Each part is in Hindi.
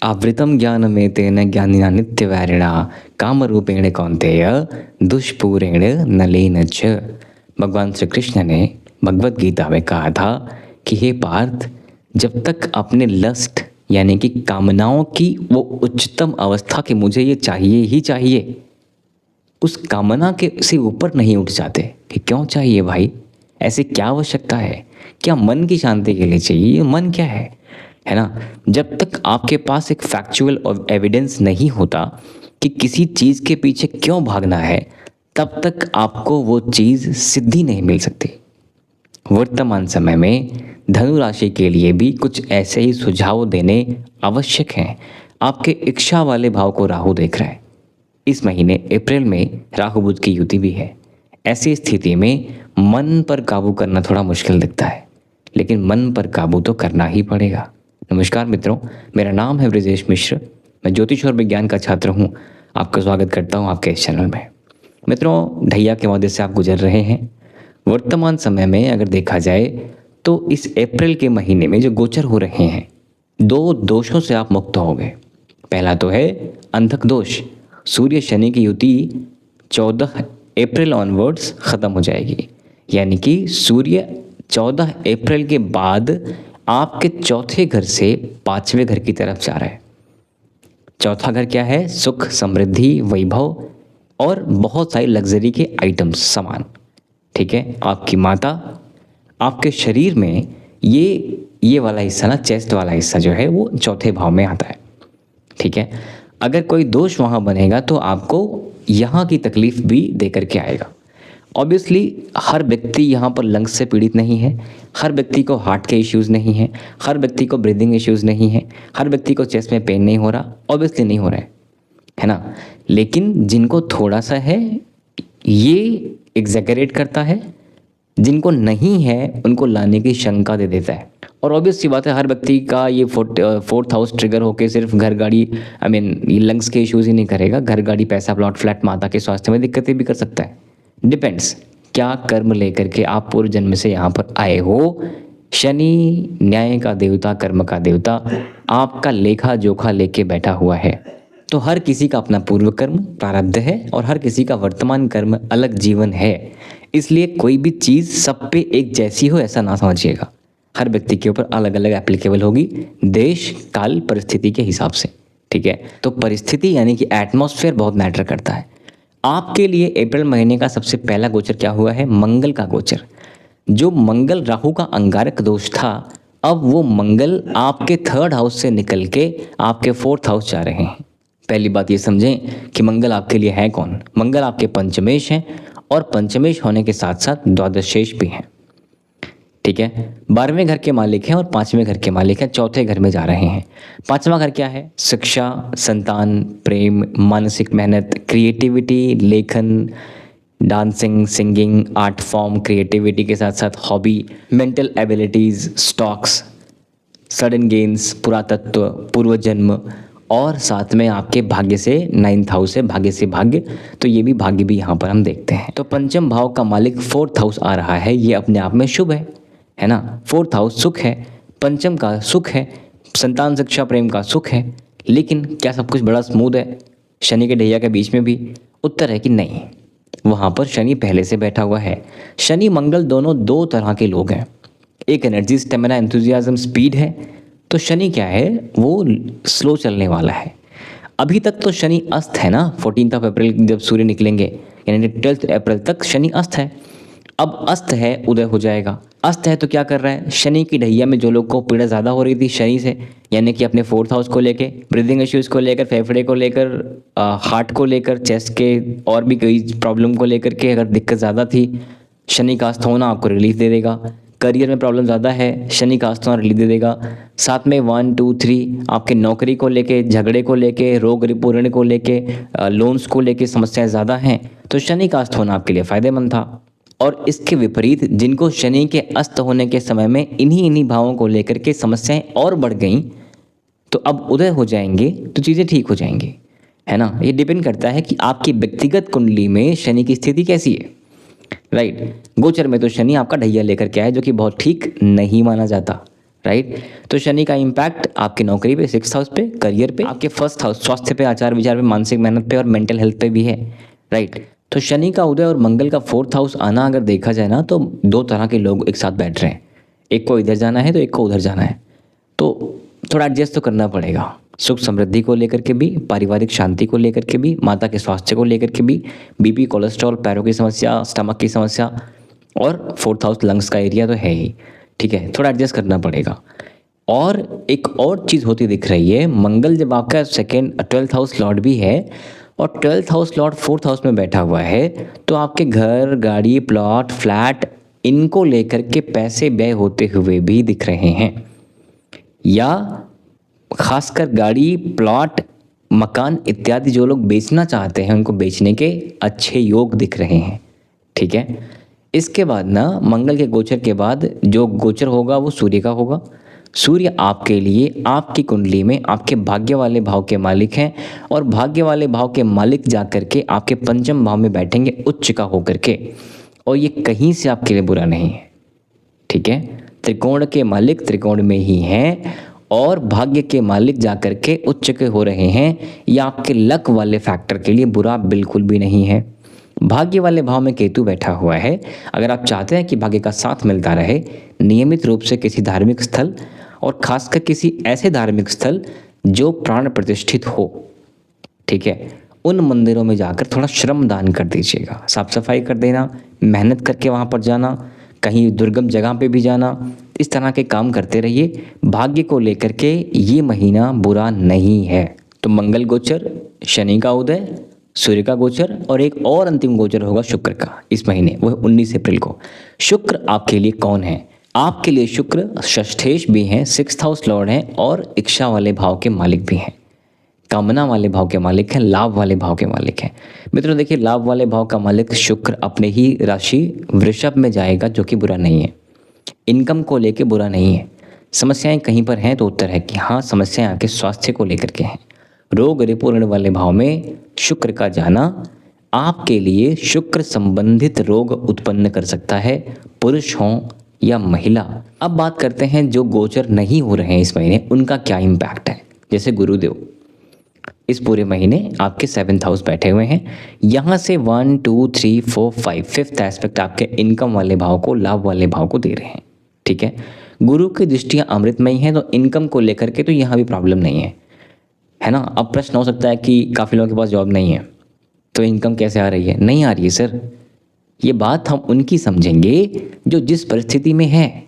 आवृतम ज्ञानमे तेन ज्ञानिना नित्यवैरिणा कामरूपेण कौन्तेय दुष्पूरेण नलेन च। भगवान श्री कृष्ण ने भगवत गीता में कहा था कि हे पार्थ, जब तक अपने लस्ट यानी कि कामनाओं की वो उच्चतम अवस्था कि मुझे ये चाहिए ही चाहिए, उस कामना के से ऊपर नहीं उठ जाते कि क्यों चाहिए भाई, ऐसे क्या आवश्यकता है, क्या मन की शांति के लिए चाहिए, ये मन क्या है ना। जब तक आपके पास एक फैक्चुअल एविडेंस नहीं होता कि किसी चीज़ के पीछे क्यों भागना है, तब तक आपको वो चीज़ सिद्धि नहीं मिल सकती। वर्तमान समय में धनु राशि के लिए भी कुछ ऐसे ही सुझाव देने आवश्यक हैं। आपके इच्छा वाले भाव को राहु देख रहा है। इस महीने अप्रैल में राहु बुध की युति भी है। ऐसी स्थिति में मन पर काबू करना थोड़ा मुश्किल दिखता है, लेकिन मन पर काबू तो करना ही पड़ेगा। नमस्कार मित्रों, मेरा नाम है ब्रजेश मिश्र। मैं ज्योतिष और विज्ञान का छात्र हूँ। आपका स्वागत करता हूँ आपके इस चैनल में। मित्रों, ढैया के मध्य से आप गुजर रहे हैं। वर्तमान समय में अगर देखा जाए तो इस अप्रैल के महीने में जो गोचर हो रहे हैं, दो दोषों से आप मुक्त होगे। पहला तो है अंधक दोष। सूर्य शनि की युति 14 अप्रैल ऑनवर्ड्स ख़त्म हो जाएगी, यानी कि सूर्य 14 अप्रैल के बाद आपके चौथे घर से पांचवें घर की तरफ जा रहा है। चौथा घर क्या है? सुख, समृद्धि, वैभव और बहुत सारी लग्जरी के आइटम्स, सामान। ठीक है, आपकी माता, आपके शरीर में ये वाला हिस्सा ना, चेस्ट वाला हिस्सा जो है वो चौथे भाव में आता है। ठीक है, अगर कोई दोष वहाँ बनेगा तो आपको यहाँ की तकलीफ भी दे करके आएगा। ऑब्वियसली हर व्यक्ति यहाँ पर लंग्स से पीड़ित नहीं है, हर व्यक्ति को हार्ट के इश्यूज़ नहीं है, हर व्यक्ति को ब्रीदिंग इश्यूज़ नहीं है, हर व्यक्ति को चेस्ट में पेन नहीं हो रहा, ऑब्वियसली नहीं हो रहा है ना। लेकिन जिनको थोड़ा सा है ये एग्जैगरेट करता है, जिनको नहीं है उनको लाने की शंका दे देता है। और ऑब्वियस सी बात है, हर व्यक्ति का ये फोर्थ हाउस ट्रिगर होकर सिर्फ घर गाड़ी, ये लंग्स के इश्यूज़ ही नहीं करेगा। घर गाड़ी, पैसा, प्लॉट, फ्लैट, माता के स्वास्थ्य में दिक्कतें भी कर सकता है। डिपेंड्स क्या कर्म लेकर के आप पूर्व जन्म से यहाँ पर आए हो। शनि न्याय का देवता, कर्म का देवता, आपका लेखा जोखा लेके बैठा हुआ है। तो हर किसी का अपना पूर्व कर्म प्रारब्ध है और हर किसी का वर्तमान कर्म अलग जीवन है। इसलिए कोई भी चीज़ सब पे एक जैसी हो ऐसा ना समझिएगा। हर व्यक्ति के ऊपर अलग अलग एप्लीकेबल होगी, देश, काल, परिस्थिति के हिसाब से। ठीक है, तो परिस्थिति यानी कि एटमॉस्फेयर बहुत मैटर करता है। आपके लिए अप्रैल महीने का सबसे पहला गोचर क्या हुआ है? मंगल का गोचर। जो मंगल राहु का अंगारक दोष था, अब वो मंगल आपके थर्ड हाउस से निकल के आपके फोर्थ हाउस जा रहे हैं। पहली बात ये समझें कि मंगल आपके लिए है कौन? मंगल आपके पंचमेश हैं और पंचमेश होने के साथ साथ द्वादशेश भी हैं। ठीक है, 12वें घर के मालिक हैं और 5वें घर के मालिक हैं, चौथे घर में जा रहे हैं। 5वां घर क्या है? शिक्षा, संतान, प्रेम, मानसिक मेहनत, क्रिएटिविटी, लेखन, dancing, singing, art form, creativity के साथ साथ hobby, mental abilities, stocks, sudden gains, पुरातत्व, पूर्व जन्म और साथ में आपके भाग्य से 9th हाउस है, भाग्य से भाग्य, तो ये भी भाग्य भी यहाँ पर हम देखते हैं। तो पंचम भाव का मालिक 4th हाउस आ रहा है, ये अपने आप में शुभ है ना। 4th हाउस सुख है, पंचम का सुख है, संतान, शिक्षा, प्रेम का सुख है। लेकिन क्या सब कुछ बड़ा स्मूथ है शनि के ढैया के बीच में भी? उत्तर है कि नहीं। वहाँ पर शनि पहले से बैठा हुआ है। शनि मंगल दोनों दो तरह के लोग हैं। एक एनर्जी, स्टेमिना, एंथुजियाज्म, स्पीड है, तो शनि क्या है? वो स्लो चलने वाला है। अभी तक तो शनि अस्त है ना। 14 अप्रैल जब सूर्य निकलेंगे यानी 12 अप्रैल तक शनि अस्त है। अब अस्त है, उदय हो जाएगा। अस्त है तो क्या कर रहा है? शनि की ढैया में जो लोग को पीड़ा ज़्यादा हो रही थी शनि से, यानी कि अपने 4th हाउस को लेके, ब्रीदिंग इश्यूज़ को लेकर, फेफड़े को लेकर, हार्ट को लेकर, चेस्ट के और भी कई प्रॉब्लम को लेकर के अगर दिक्कत ज़्यादा थी, शनि का अस्त होना आपको रिलीफ दे देगा। करियर में प्रॉब्लम ज़्यादा है, शनि का अस्त होना रिलीफ दे देगा। साथ में 1, 2, 3 आपके नौकरी को लेके, झगड़े को लेके, रोग रिपूर्ण को लेके, लोन्स को लेके समस्याएं ज़्यादा हैं, तो शनि का अस्त होना आपके लिए फ़ायदेमंद था। और इसके विपरीत जिनको शनि के अस्त होने के समय में इन्हीं भावों को लेकर के समस्याएं और बढ़ गईं, तो अब उदय हो जाएंगे तो चीज़ें ठीक हो जाएंगी, है ना। ये डिपेंड करता है कि आपकी व्यक्तिगत कुंडली में शनि की स्थिति कैसी है। राइट, गोचर में तो शनि आपका ढैया लेकर के आए, जो कि बहुत ठीक नहीं माना जाता। राइट। तो शनि का इम्पैक्ट आपकी नौकरी पे, 6th हाउस पे, करियर पे, आपके 1st हाउस स्वास्थ्य पे, आचार विचार पे, मानसिक मेहनत पे और मेंटल हेल्थ पे भी है, राइट। तो शनि का उदय और मंगल का 4th हाउस आना अगर देखा जाए ना, तो दो तरह के लोग एक साथ बैठ रहे हैं, एक को इधर जाना है तो एक को उधर जाना है, तो थोड़ा एडजस्ट तो करना पड़ेगा। सुख समृद्धि को लेकर के भी, पारिवारिक शांति को लेकर के भी, माता के स्वास्थ्य को लेकर के भी, बीपी, कोलेस्ट्रॉल, पैरों की समस्या, स्टमक की समस्या, और 4th हाउस लंग्स का एरिया तो है ही, ठीक है, थोड़ा एडजस्ट करना पड़ेगा। और एक और चीज़ होती दिख रही है, मंगल जब आपका 12th हाउस लॉर्ड भी है और 12th house Lord 4th house में बैठा हुआ है, तो आपके घर, गाड़ी, प्लॉट, फ्लैट, इनको लेकर के पैसे व्यय होते हुए भी दिख रहे हैं, या खासकर गाड़ी, प्लॉट, मकान इत्यादि जो लोग बेचना चाहते हैं उनको बेचने के अच्छे योग दिख रहे हैं, ठीक है। इसके बाद ना, मंगल के गोचर के बाद जो गोचर होगा वो सूर्य का होगा। सूर्य आपके लिए आपकी कुंडली में आपके भाग्य वाले भाव के मालिक हैं, और भाग्य वाले भाव के मालिक जाकर के आपके पंचम भाव में बैठेंगे उच्च का होकर के, और ये कहीं से आपके लिए बुरा नहीं है, ठीक है। त्रिकोण के मालिक त्रिकोण में ही हैं और भाग्य के मालिक जाकर के उच्च के हो रहे हैं, यह आपके लक वाले फैक्टर के लिए बुरा बिल्कुल भी नहीं है। भाग्य वाले भाव में केतु बैठा हुआ है। अगर आप चाहते हैं कि भाग्य का साथ मिलता रहे, नियमित रूप से किसी धार्मिक स्थल, और खासकर किसी ऐसे धार्मिक स्थल जो प्राण प्रतिष्ठित हो, ठीक है, उन मंदिरों में जाकर थोड़ा श्रम दान कर दीजिएगा, साफ सफाई कर देना, मेहनत करके वहाँ पर जाना, कहीं दुर्गम जगह पे भी जाना, इस तरह के काम करते रहिए। भाग्य को लेकर के ये महीना बुरा नहीं है। तो मंगल गोचर, शनि का उदय, सूर्य का गोचर, और एक और अंतिम गोचर होगा शुक्र का इस महीने, वो है 19 अप्रैल को। शुक्र आपके लिए कौन है? आपके लिए शुक्र षष्ठेश भी हैं, 6th हाउस लॉर्ड हैं, और इच्छा वाले भाव के मालिक भी हैं, कामना वाले भाव के मालिक हैं, लाभ वाले भाव के मालिक हैं। मित्रों देखिए, लाभ वाले भाव का मालिक शुक्र अपने ही राशि वृषभ में जाएगा, जो कि बुरा नहीं है, इनकम को लेके बुरा नहीं है। समस्याएं कहीं पर हैं तो उत्तर है कि हाँ, समस्याएं आपके स्वास्थ्य को लेकर के हैं। रोग रिपुण वाले भाव में शुक्र का जाना आपके लिए शुक्र संबंधित रोग उत्पन्न कर सकता है, पुरुष हों या महिला। अब बात करते हैं जो गोचर नहीं हो रहे हैं इस महीने, उनका क्या इम्पैक्ट है। जैसे गुरुदेव इस पूरे महीने आपके 7th हाउस बैठे हुए हैं, यहाँ से 1 2 3 4 5 5th एस्पेक्ट आपके इनकम वाले भाव को, लाभ वाले भाव को दे रहे हैं, ठीक है। गुरु की दृष्टियाँ अमृतमयी हैं, तो इनकम को लेकर के तो यहाँ भी प्रॉब्लम नहीं है ना। अब प्रश्न हो सकता है कि काफ़ी लोगों के पास जॉब नहीं है तो इनकम कैसे आ रही है? नहीं आ रही है सर। ये बात हम उनकी समझेंगे जो जिस परिस्थिति में है।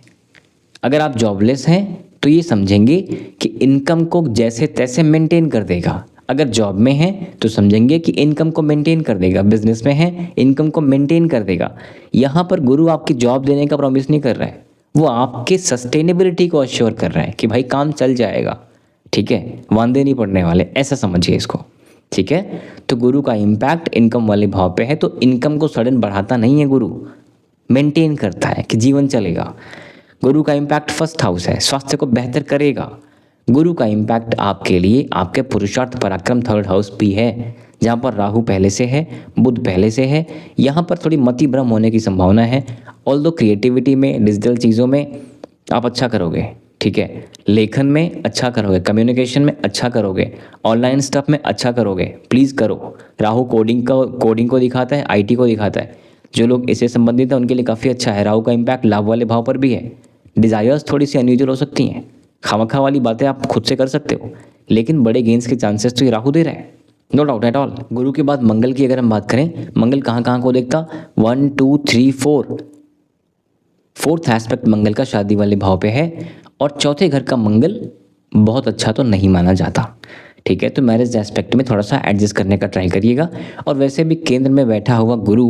अगर आप जॉबलेस हैं तो ये समझेंगे कि इनकम को जैसे तैसे मेंटेन कर देगा। अगर जॉब में है तो समझेंगे कि इनकम को मेंटेन कर देगा, बिजनेस में है इनकम को मेंटेन कर देगा। यहाँ पर गुरु आपकी जॉब देने का प्रॉमिस नहीं कर रहा है, वो आपके सस्टेनेबिलिटी को अश्योर कर रहा है कि भाई काम चल जाएगा, ठीक है, वांदे नहीं पड़ने वाले, ऐसा समझिए इसको, ठीक है। तो गुरु का इम्पैक्ट इनकम वाले भाव पे है, तो इनकम को सडन बढ़ाता नहीं है गुरु, मेंटेन करता है कि जीवन चलेगा। गुरु का इम्पैक्ट 1st हाउस है, स्वास्थ्य को बेहतर करेगा। गुरु का इम्पैक्ट आपके लिए आपके पुरुषार्थ पराक्रम 3rd हाउस भी है, जहाँ पर राहु पहले से है, बुध पहले से है। यहाँ पर थोड़ी मति भ्रम होने की संभावना है। ऑल्दो क्रिएटिविटी में, डिजिटल चीज़ों में आप अच्छा करोगे, ठीक है, लेखन में अच्छा करोगे, कम्युनिकेशन में अच्छा करोगे, ऑनलाइन स्टफ में अच्छा करोगे, प्लीज़ करो। राहु कोडिंग को दिखाता है, IT को दिखाता है। जो लोग इससे संबंधित हैं उनके लिए काफ़ी अच्छा है। राहु का इम्पैक्ट लाभ वाले भाव पर भी है। डिज़ायर्स थोड़ी सी अनयूजुअल हो सकती हैं, खामखा वाली बातें आप खुद से कर सकते हो, लेकिन बड़े गेंस के चांसेस तो ये राहु दे रहा है, नो डाउट एट ऑल। गुरु के बाद मंगल की अगर हम बात करें, मंगल कहाँ कहाँ को देखता? 1 2 3 4, 4th एस्पेक्ट मंगल का शादी वाले भाव पे है, और चौथे घर का मंगल बहुत अच्छा तो नहीं माना जाता, ठीक है। तो मैरिज एस्पेक्ट में थोड़ा सा एडजस्ट करने का ट्राई करिएगा। और वैसे भी केंद्र में बैठा हुआ गुरु,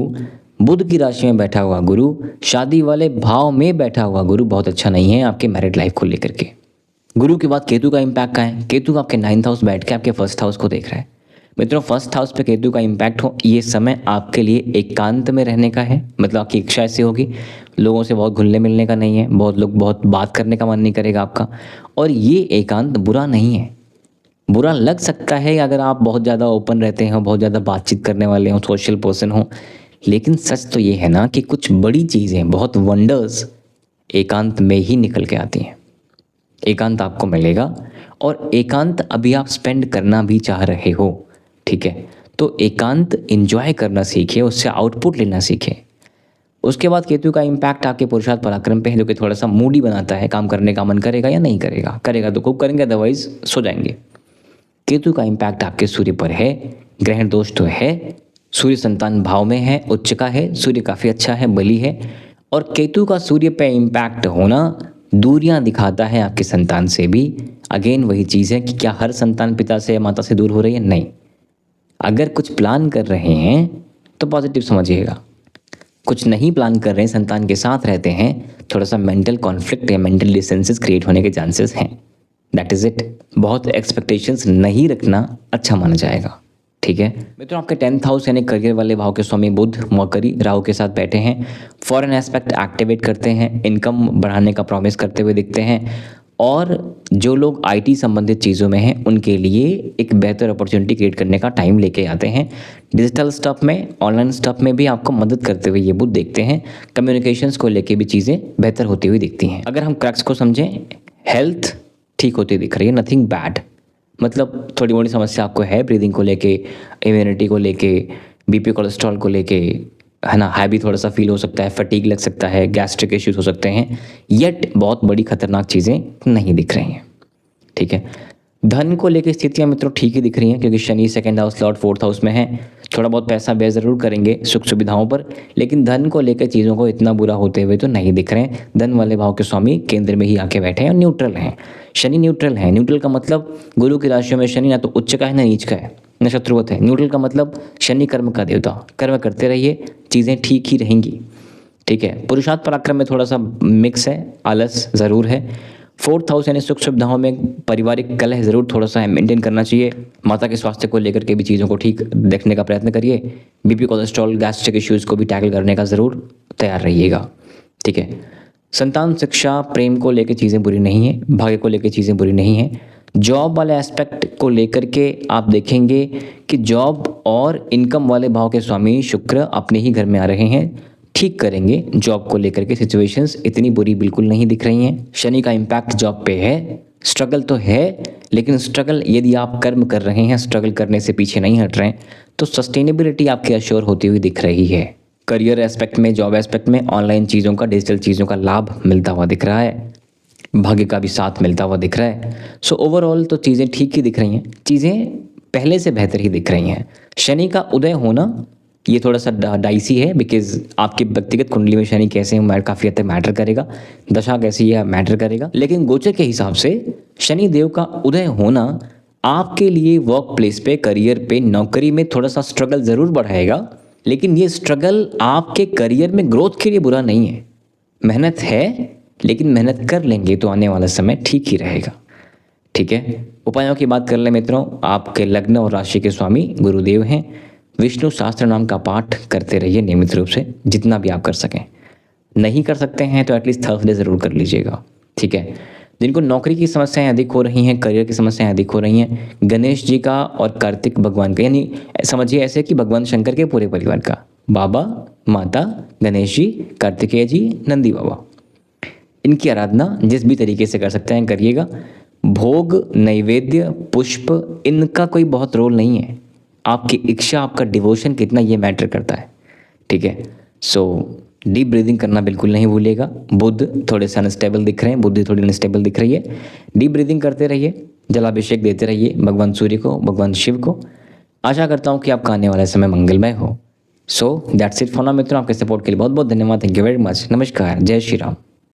बुध की राशि में बैठा हुआ गुरु, शादी वाले भाव में बैठा हुआ गुरु बहुत अच्छा नहीं है आपके मैरिड लाइफ को लेकर के। गुरु के बाद केतु का इम्पैक्ट का है। केतु आपके 9th हाउस बैठ के आपके 1st हाउस को देख रहा है। मित्रों 1st हाउस पे केतु का इम्पैक्ट हो, ये समय आपके लिए एकांत में रहने का है। मतलब आपकी इच्छा ऐसी होगी, लोगों से बहुत घुलने मिलने का नहीं है, बहुत बात करने का मन नहीं करेगा आपका। और ये एकांत बुरा नहीं है। बुरा लग सकता है अगर आप बहुत ज़्यादा ओपन रहते हो, बहुत ज़्यादा बातचीत करने वाले हो, सोशल पर्सन हो, लेकिन सच तो ये है ना कि कुछ बड़ी चीज़ें, बहुत वंडर्स एकांत में ही निकल के आती हैं। एकांत आपको मिलेगा और एकांत अभी आप स्पेंड करना भी चाह रहे हो, ठीक है, तो एकांत एंजॉय करना सीखिए, उससे आउटपुट लेना सीखिए। उसके बाद केतु का इम्पैक्ट आपके पुरुषार्थ पराक्रम पे है, जो कि थोड़ा सा मूडी बनाता है, काम करने का मन करेगा या नहीं करेगा, करेगा तो खूब करेंगे, अदरवाइज सो जाएंगे। केतु का इम्पैक्ट आपके सूर्य पर है, ग्रहण दोष तो है, सूर्य संतान भाव में है, उच्च का है, सूर्य काफ़ी अच्छा है, बली है, और केतु का सूर्य पे इम्पैक्ट होना दूरियां दिखाता है आपके संतान से भी। अगेन वही चीज़ है कि क्या हर संतान पिता से या माता से दूर हो रही है? नहीं। अगर कुछ प्लान कर रहे हैं तो पॉजिटिव समझिएगा, कुछ नहीं प्लान कर रहे हैं, संतान के साथ रहते हैं, थोड़ा सा मेंटल कॉन्फ्लिक्ट या मेंटल डिस्टेंसेस क्रिएट होने के चांसेस हैं। That is it. बहुत एक्सपेक्टेशंस नहीं रखना अच्छा माना जाएगा, ठीक है मित्रों। आपके 10th हाउस यानी करियर वाले भाव के स्वामी बुध मकरी राहु के साथ बैठे हैं, फॉरेन एस्पेक्ट एक्टिवेट करते हैं, इनकम बढ़ाने का प्रॉमिस करते हुए दिखते हैं, और जो लोग आईटी संबंधित चीज़ों में हैं उनके लिए एक बेहतर अपॉर्चुनिटी क्रिएट करने का टाइम लेके आते हैं। डिजिटल स्टफ में, ऑनलाइन स्टफ में भी आपको मदद करते हुए ये बुध देखते हैं। कम्युनिकेशंस को लेके भी चीज़ें बेहतर होती हुई दिखती हैं। अगर हम क्रक्स को समझें, हेल्थ ठीक होती दिख रही है, नथिंग बैड, मतलब थोड़ी मोटी समस्या आपको है ब्रीदिंग को लेके, इम्यूनिटी को लेके, बीपी कोलेस्ट्रॉल को लेके, है ना, हैवी थोड़ा सा फील हो सकता है, फटीग लग सकता है, गैस्ट्रिक इश्यूज हो सकते हैं, येट बहुत बड़ी खतरनाक चीज़ें नहीं दिख रही हैं, ठीक है। धन को लेकर स्थितियाँ मित्रों ठीक ही दिख रही हैं, क्योंकि Shani 2nd house Lord 4th house में है। थोड़ा बहुत पैसा व्यय ज़रूर करेंगे सुख सुविधाओं पर, लेकिन धन को लेकर चीज़ों को इतना बुरा होते हुए तो नहीं दिख रहे हैं। धन वाले भाव के स्वामी केंद्र में ही आके बैठे हैं और न्यूट्रल हैं। शनि न्यूट्रल है। न्यूट्रल का मतलब गुरु की राशियों में शनि ना तो उच्च का है ना नीच का है ना शत्रुवत है। न्यूट्रल का मतलब शनि कर्म का देवता, कर्म करते रहिए, चीज़ें ठीक ही रहेंगी, ठीक है। पुरुषार्थ पराक्रम में थोड़ा सा मिक्स है, आलस ज़रूर है। 4th हाउस यानी सुख सुविधाओं में पारिवारिक कलह ज़रूर थोड़ा सा मेंटेन करना चाहिए। माता के स्वास्थ्य को लेकर के भी चीज़ों को ठीक देखने का प्रयत्न करिए। बीपी कोलेस्ट्रॉल गैस्ट्रिक इश्यूज़ को भी टैकल करने का ज़रूर तैयार रहिएगा, ठीक है। संतान शिक्षा प्रेम को लेकर चीज़ें बुरी नहीं है, भाग्य को लेकर चीज़ें बुरी नहीं है। जॉब वाले एस्पेक्ट को लेकर के आप देखेंगे कि जॉब और इनकम वाले भाव के स्वामी शुक्र अपने ही घर में आ रहे हैं, ठीक करेंगे। जॉब को लेकर के सिचुएशंस इतनी बुरी बिल्कुल नहीं दिख रही हैं। शनि का इम्पैक्ट जॉब पे है, स्ट्रगल तो है, लेकिन स्ट्रगल यदि आप कर्म कर रहे हैं, स्ट्रगल करने से पीछे नहीं हट रहे हैं, तो सस्टेनेबिलिटी आपकी अश्योर होती हुई दिख रही है। करियर एस्पेक्ट में, जॉब एस्पेक्ट में, ऑनलाइन चीज़ों का, डिजिटल चीज़ों का लाभ मिलता हुआ दिख रहा है, भाग्य का भी साथ मिलता हुआ दिख रहा है। सो ओवरऑल तो चीज़ें ठीक ही दिख रही हैं, चीज़ें पहले से बेहतर ही दिख रही हैं। शनि का उदय होना ये थोड़ा सा डाइसी है, बिकॉज आपकी व्यक्तिगत कुंडली में शनि कैसे हैं काफ़ी हद तक मैटर करेगा, दशा कैसी है मैटर करेगा, लेकिन गोचर के हिसाब से शनि देव का उदय होना आपके लिए वर्क प्लेस पे, करियर पे, नौकरी में थोड़ा सा स्ट्रगल ज़रूर बढ़ाएगा, लेकिन ये स्ट्रगल आपके करियर में ग्रोथ के लिए बुरा नहीं है। मेहनत है, लेकिन मेहनत कर लेंगे तो आने वाला समय ठीक ही रहेगा, ठीक है। उपायों की बात कर ले मित्रों, आपके लग्न और राशि के स्वामी गुरुदेव हैं। विष्णु सहस्त्र नाम का पाठ करते रहिए नियमित रूप से, जितना भी आप कर सकें। नहीं कर सकते हैं तो एटलीस्ट थर्सडे ज़रूर कर लीजिएगा, ठीक है। जिनको नौकरी की समस्याएं अधिक हो रही हैं, करियर की समस्याएं अधिक हो रही हैं, गणेश जी का और कार्तिक भगवान का, यानी समझिए ऐसे कि भगवान शंकर के पूरे परिवार का, बाबा, माता, गणेश जी, कार्तिकेय जी, नंदी बाबा, इनकी आराधना जिस भी तरीके से कर सकते हैं करिएगा। भोग, नैवेद्य, पुष्प, इनका कोई बहुत रोल नहीं है। आपकी इच्छा, आपका डिवोशन कितना, ये मैटर करता है, ठीक है। सो डीप ब्रीदिंग करना बिल्कुल नहीं भूलिएगा। बुध थोड़े से अनस्टेबल दिख रहे हैं, बुद्धि थोड़ी अनस्टेबल दिख रही है। डीप ब्रीदिंग करते रहिए, जलाभिषेक देते रहिए भगवान सूर्य को, भगवान शिव को। आशा करता हूँ कि आपका आने वाला समय मंगलमय हो। So that's it for now मित्रों। आपके सपोर्ट के लिए बहुत बहुत धन्यवाद। Thank you very much. नमस्कार, जय श्री राम।